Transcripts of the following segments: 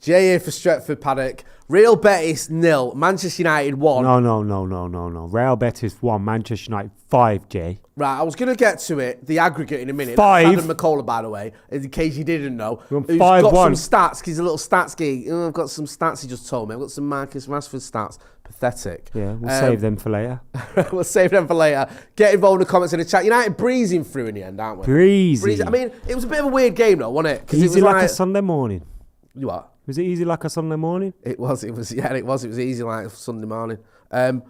J.A. for Stretford, Paddock. Real Betis 0. Manchester United 1. No. Real Betis 1. Manchester United 5, Jay. Right, I was going to get to it, the aggregate in a minute. 5. Adam McCullough, by the way, in case you didn't know. Who's 5-1. Got some stats. He's a little stats geek. I've got some stats he just told me. I've got some Marcus Rashford stats. Pathetic. Yeah, we'll save them for later. We'll save them for later. Get involved in the comments in the chat. United breezing through in the end, aren't we? Breezy. I mean, it was a bit of a weird game, though, wasn't it? Easy it was like a Sunday morning. You what? Was it easy like a Sunday morning? It was. It was easy like Sunday morning. But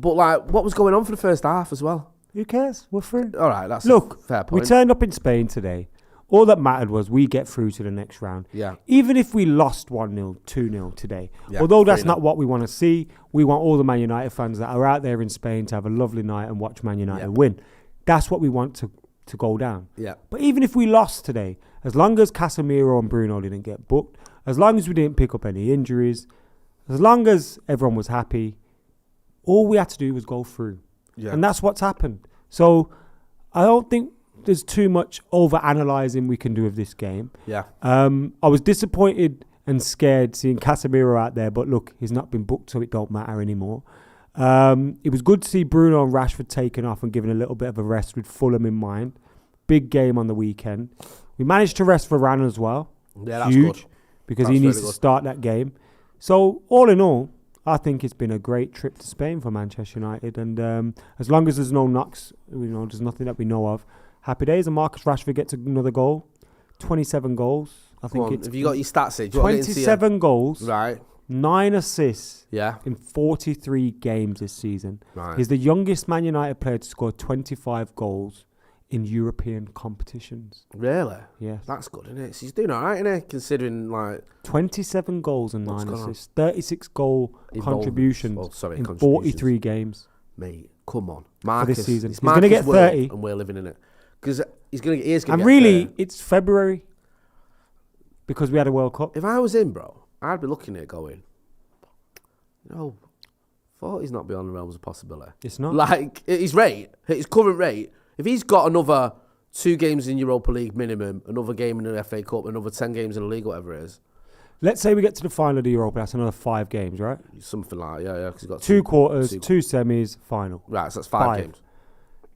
like, what was going on for the first half as well? Who cares? We're through. All right, that's a fair point. We turned up in Spain today. All that mattered was we get through to the next round. Yeah. Even if we lost 1-0, 2-0 today. Yeah, although that's not what we want to see. We want all the Man United fans that are out there in Spain to have a lovely night and watch Man United win. That's what we want to go down. Yeah. But even if we lost today, as long as Casemiro and Bruno didn't get booked, as long as we didn't pick up any injuries, as long as everyone was happy, all we had to do was go through. Yeah. And that's what's happened. So I don't think there's too much over-analysing we can do of this game. Yeah. I was disappointed and scared seeing Casemiro out there, but look, he's not been booked, so it don't matter anymore. It was good to see Bruno and Rashford taken off and given a little bit of a rest with Fulham in mind. Big game on the weekend. We managed to rest Varane as well. Yeah, that's huge, good. Because he needs to start that game. So, all in all, I think it's been a great trip to Spain for Manchester United. And as long as there's no knocks, there's nothing that we know of. Happy days. And Marcus Rashford gets another goal. 27 goals. Have you got your stats here? 27 goals. Right. 9 assists. Yeah. In 43 games this season. Right. He's the youngest Man United player to score 25 goals in European competitions. Really? Yes. That's good, isn't it? So he's doing all right, isn't he? Considering, like... 27 goals and 9 assists. 36 goal contributions in 43 games. Mate, come on. Marcus, for this season. He's going to get 30. And we're living in it. Because he is going to get 30. And really, it's February. Because we had a World Cup. If I was in, bro, I'd be looking at it going, 40's not beyond the realms of possibility. It's not. Like, his current rate... If he's got another 2 games in Europa League minimum, another game in the FA Cup, another 10 games in the league, whatever it is. Let's say we get to the final of the Europa, that's another 5 games, right? Something like that, yeah. Because he's got 2 quarters, 2 semis, final. Right, so that's 5 games.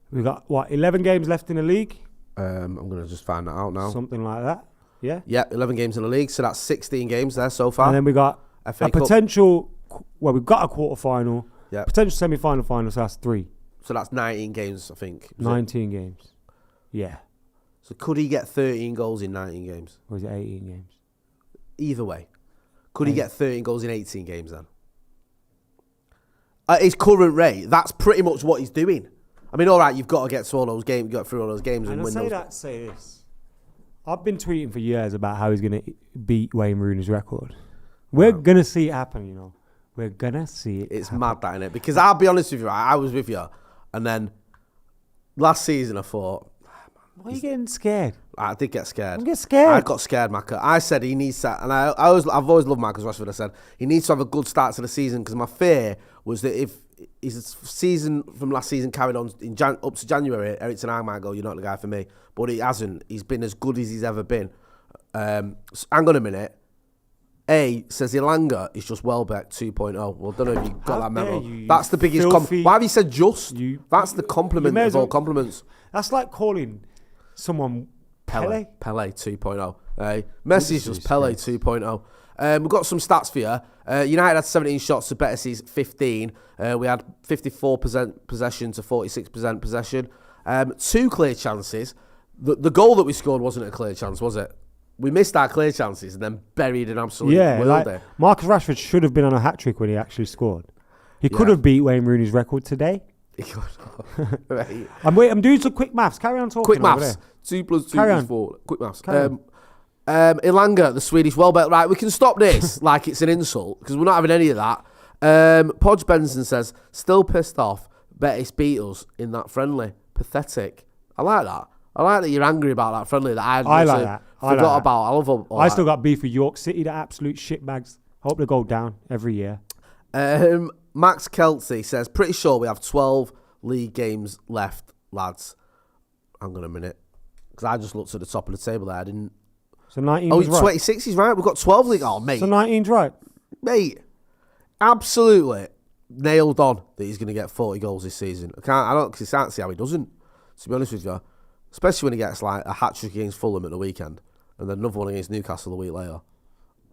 We've got, 11 games left in the league? I'm going to just find that out now. Something like that, yeah? Yeah, 11 games in the league, so that's 16 games there so far. And then we got FA Cup. Potential, we've got a quarter-final, yeah. Potential semi-final, final, so that's 3. So that's 19 games, I think. 19 games. Yeah. So could he get 13 goals in 19 games? Or is it 18 games? Either way. Could he get 13 goals in 18 games then? At his current rate, that's pretty much what he's doing. I mean, all right, you've got to get through all those games, and win those. Say this. I've been tweeting for years about how he's going to beat Wayne Rooney's record. We're going to see it happen, We're going to see it It's happen. mad, that, innit? Because I'll be honest with you, I was with you, and then last season I thought... Why are you getting scared? I did get scared. I'm getting scared. I got scared, Macca. I said he needs to... And I've always loved Marcus Rashford. I said he needs to have a good start to the season, because my fear was that if his season from last season carried on up to January, Ericsson I might go, you're not the guy for me. But he hasn't. He's been as good as he's ever been. So hang on a minute. A says Ilanga is just Welbeck 2.0. Well, I don't know if you got that memo. That's the biggest compliment. Why have you said just? That's the compliment of all compliments. That's like calling someone Pele 2.0. Messi's just Pele 2.0. We've got some stats for you. United had 17 shots to Betis' 15. We had 54% possession to 46% possession. 2 clear chances. The goal that we scored wasn't a clear chance, was it? We missed our clear chances and then buried an absolute wilder. Marcus Rashford should have been on a hat-trick when he actually scored. He could have beat Wayne Rooney's record today. He could. Right. I'm doing some quick maths. Carry on talking. Quick maths. 2 plus 2 is 4. Quick maths. Ilanga, the Swedish Welbeck. Right, we can stop this like it's an insult, because we're not having any of that. Podge Benson says, still pissed off. Betis beat us in that friendly. Pathetic. I like that. I like that you're angry about that friendly that I like that. Forgot about. I love all I still got beef with York City, the absolute shitbags. Hope they go down every year. Max Kelsey says, pretty sure we have 12 league games left, lads. Hang on a minute. Because I just looked at the top of the table there. I didn't... So 19 Oh, was right. 26, he's right. We've got 12 league. Oh, mate. So 19's right. Mate, absolutely nailed on that he's going to get 40 goals this season. I can't see how he doesn't, to be honest with you. Especially when he gets like a hat-trick against Fulham at the weekend and then another one against Newcastle a week later.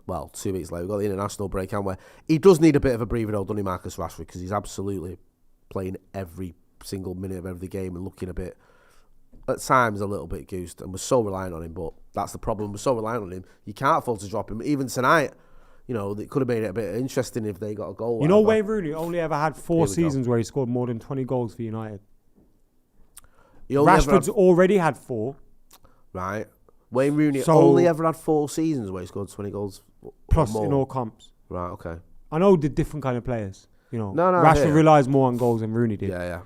Well, 2 weeks later. We've got the international break, haven't we? He does need a bit of a breather, though, doesn't he, Marcus Rashford? Because he's absolutely playing every single minute of every game and looking a bit, at times, a little bit goosed. And we're so reliant on him, but that's the problem. We're so reliant on him. You can't afford to drop him. Even tonight, you know, it could have made it a bit interesting if they got a goal. You know, Wayne Rooney only ever had 4 seasons where he scored more than 20 goals for United. Rashford's already had 4. Right. Wayne Rooney only ever had 4 seasons where he scored 20 goals. Plus in all comps. Right, okay. I know they're different kind of players. You know, No, Rashford relies more on goals than Rooney did. Yeah.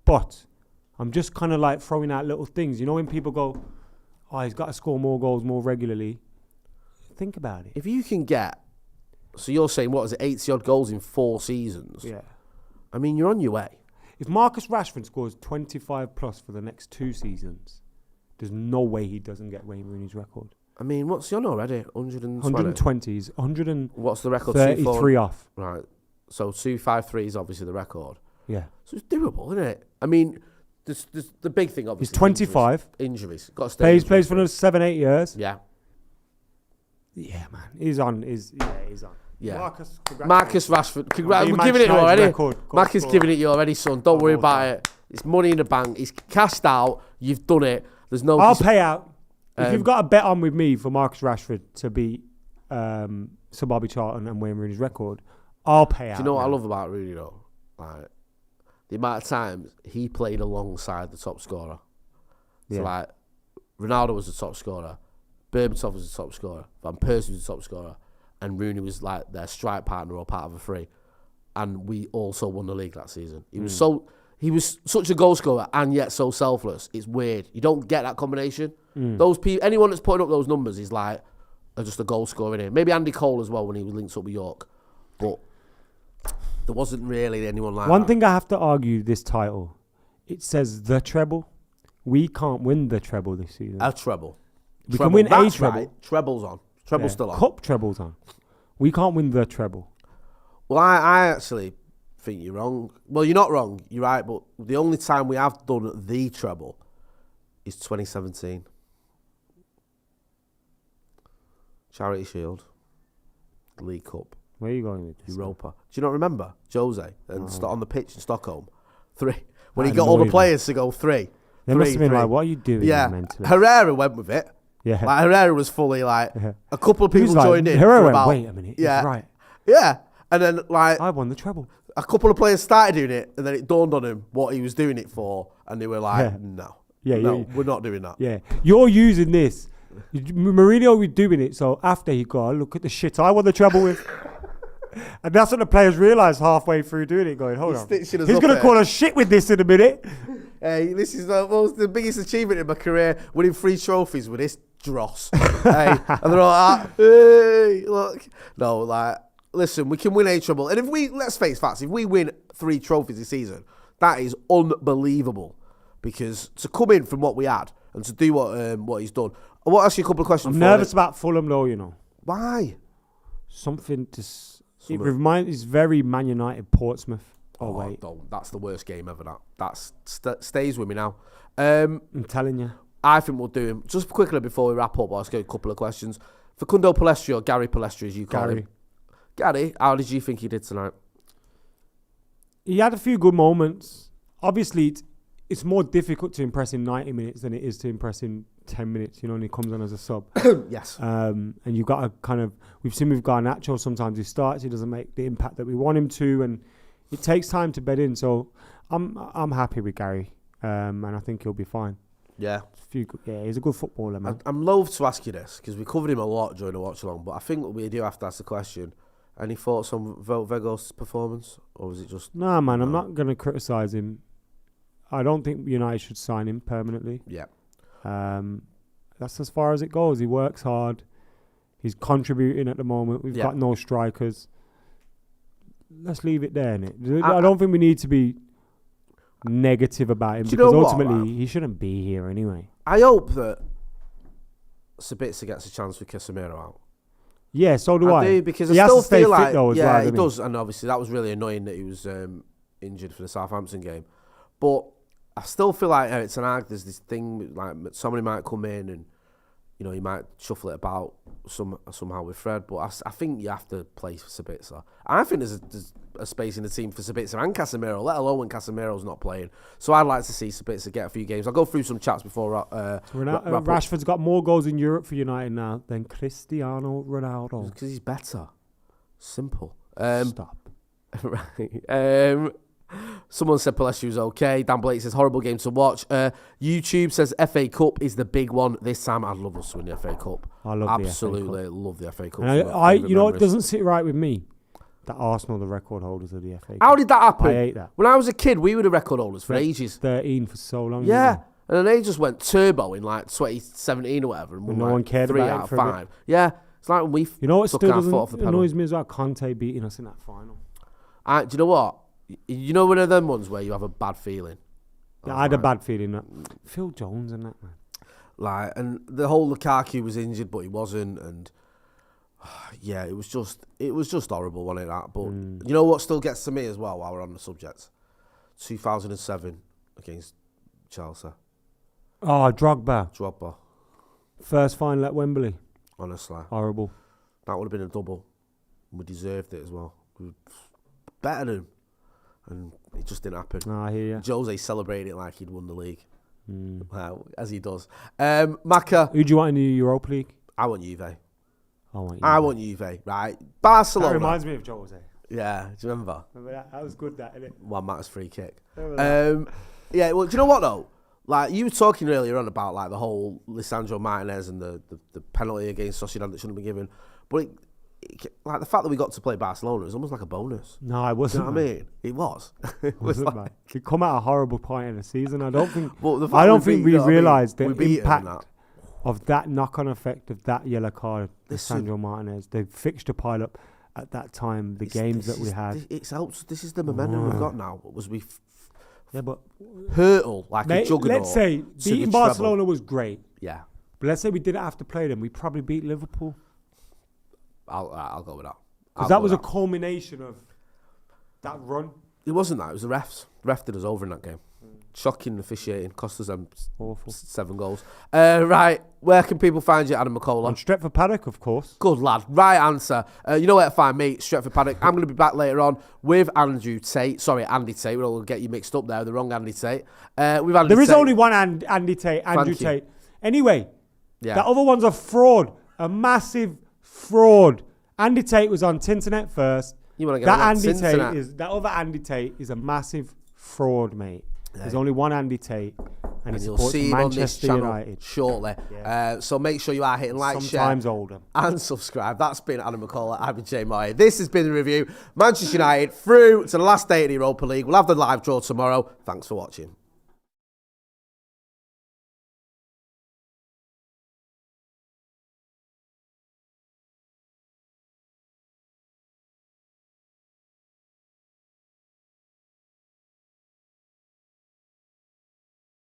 But I'm just kind of like throwing out little things. You know, when people go, oh, he's got to score more goals more regularly. Think about it. If you can get, so you're saying, what is it, 80-odd goals in 4 seasons? Yeah. I mean, you're on your way. If Marcus Rashford scores 25 plus for the next 2 seasons, there's no way he doesn't get Wayne Rooney's record. I mean, what's he on already? 120? 120. He's 100. What's the record? 33 off. Right. So 253 is obviously the record. Yeah. So it's doable, isn't it? I mean, the big thing, obviously. He's 25. Injuries. Got to stay. Plays for another 7-8 years. Yeah. Yeah, man. He's on. He's on. Yeah. Marcus Rashford. We're giving it to you already. Marcus giving it to you already, son. Don't worry about it. It's money in the bank. He's cashed out. You've done it. There's no. I'll pay out. If you've got a bet on with me for Marcus Rashford to beat Sir Bobby Charlton and Wayne Rooney's record, I'll pay out. Do you know what I love about Rooney though? Like the amount of times he played alongside the top scorer. So like Ronaldo was the top scorer, Berbatov was the top scorer, Van Persie was the top scorer, and Rooney was like their strike partner or part of a three. And we also won the league that season. He was such a goal scorer and yet so selfless. It's weird. You don't get that combination. Those people, anyone that's putting up those numbers is like just a goal scorer in it. Maybe Andy Cole as well when he was linked up with York, but there wasn't really anyone like One that. thing I have to argue this title, it says the treble. We can't win the treble this season. A treble. We can win a treble. Right. Treble's on. Treble's still on. Cup treble's on. We can't win the treble. Well, I actually think you're wrong. Well, you're not wrong. You're right, but the only time we have done the treble is 2017. Charity Shield, League Cup, Where are you going with this? Europa. Do you not remember Jose and on the pitch in Stockholm? 3. When he got all the players to go 3. They must have been like, what are you doing? Yeah. Mentally? Herrera went with it. Yeah. Like Herrera was fully like, a couple of people joined in. Herrera went, wait a minute. Yeah. Right. Yeah. And then like, I won the treble. a couple of players started doing it, and then it dawned on him what he was doing it for, and they were like, no, we're not doing that. Yeah. You're using this. Mourinho was doing it, so after he got, look at the shit I won the treble with. And that's what the players realised halfway through doing it, going, hold on. He's going to call us shit with this in a minute. Hey, this is the biggest achievement in my career, winning 3 trophies with this dross. Hey, and they're all like, hey, look. No, like, listen, we can win a treble. And let's face facts, if we win 3 trophies this season, that is unbelievable. Because to come in from what we had and to do what he's done. I want to ask you a couple of questions. I'm nervous about Fulham though, you know. Why? It reminds. It's very Man United Portsmouth. Oh wait, that's the worst game ever. That stays with me now. I'm telling you. I think we'll do him just quickly before we wrap up. I'll ask you a couple of questions. Facundo Palestri or Gary Palestri, as you call him. Gary, how did you think he did tonight? He had a few good moments. Obviously, it's more difficult to impress in 90 minutes than it is to impress in 10 minutes, you know, and he comes on as a sub. Yes. And you've got to kind of, we've seen with Garnacho, sometimes he starts, he doesn't make the impact that we want him to, and it takes time to bed in. So I'm happy with Gary, and I think he'll be fine. Yeah. He's a good footballer, man. I'm loath to ask you this, because we covered him a lot during the watch-along, but I think we do have to ask the question, any thoughts on Vego's performance, or was it just... Nah, man, I'm not going to criticise him. I don't think United should sign him permanently. Yeah. That's as far as it goes. He works hard. He's contributing at the moment. We've got no strikers. Let's leave it there, innit? I don't think we need to be negative about him because ultimately he shouldn't be here anyway. I hope that Sabitzer gets a chance with Casemiro out. Yeah, so do I. do, because he I has still to stay feel fit like though as well. he does, and obviously that was really annoying that he was injured for the Southampton game. But I still feel like Erik ten Hag, there's this thing like somebody might come in and he might shuffle it about somehow with Fred. But I think you have to play for Sabitzer. I think there's a space in the team for Sabitzer and Casemiro, let alone when Casemiro's not playing. So I'd like to see Sabitzer get a few games. I'll go through some chats before. Rashford's got more goals in Europe for United now than Cristiano Ronaldo. Because he's better. Simple. Stop. Right. Someone said Palacio was okay. Dan Blake says horrible game to watch. YouTube says FA Cup is the big one this time. I'd love us to win the FA Cup. I love absolutely the FA Cup. Love the FA Cup. And it doesn't sit right with me that Arsenal are the record holders of the FA Cup. How did that happen? I hate that. When I was a kid, we were the record holders for ages. 13 for so long. Yeah. And then they just went turbo in like 2017 or whatever. And no one cared 3 about out it of for 5. Yeah. It's like when we what took still our foot off the pedal. annoys me as well? Conte beating us in that final. Do you know what? You know one of them ones where you have a bad feeling? Yeah, I had a bad feeling. That Phil Jones and that, man. And the whole Lukaku was injured, but he wasn't. And yeah, it was just horrible, wasn't it, that? But you know what still gets to me as well while we're on the subject? 2007 against Chelsea. Oh, Drogba. First final at Wembley. Honestly. Horrible. That would have been a double. We deserved it as well. We were better than him. And it just didn't happen. I hear you. Jose celebrated it like he'd won the league. As he does. Maka. Who do you want in the Europa League? I want Juve. I want Juve, right? Barcelona. That reminds me of Jose. Yeah, do you remember? That was good, that, innit? One Matt's free kick. Yeah, well, do you know what, though? Like, you were talking earlier on about, like, the whole Lisandro Martinez and the penalty against Sociedad that shouldn't be given. But, like, the fact that we got to play Barcelona is almost like a bonus. No, it wasn't. You know what I mean? It was. It wasn't, like, it come at a horrible point in the season. I don't think we realised the impact of that knock-on effect of that yellow card, Lisandro Martinez. The fixture pile-up at that time, the games that we had. It's helps. This is the momentum we've got now. Yeah, but hurtle like a juggernaut. Let's say beating Barcelona was great. Yeah. But let's say we didn't have to play them. We probably beat Liverpool. I'll go with that. Because that was a culmination of that run. It wasn't that. It was the refs. The ref did us over in that game. Shocking officiating. Cost us awful 7 goals. Right. Where can people find you, Adam McCullough? On Stretford Paddock, of course. Good lad. Right answer. You know where to find me, Stretford Paddock. I'm going to be back later on with Andy Tate. We'll get you mixed up there. The wrong Andy Tate. There is only one Andy Tate. Andrew Tate. Anyway, that other one's a fraud. A massive fraud. Andy Tate was on Tinternet first. You want to get that Andy Tate that other Andy Tate is a massive fraud, mate. There's only one Andy Tate, and he supports Manchester United shortly. Yeah. So make sure you are hitting like, sometimes share, older, and subscribe. That's been Adam McCullough. I've been Jay Moyer. This has been the review. Manchester United through to the last day of the Europa League. We'll have the live draw tomorrow. Thanks for watching.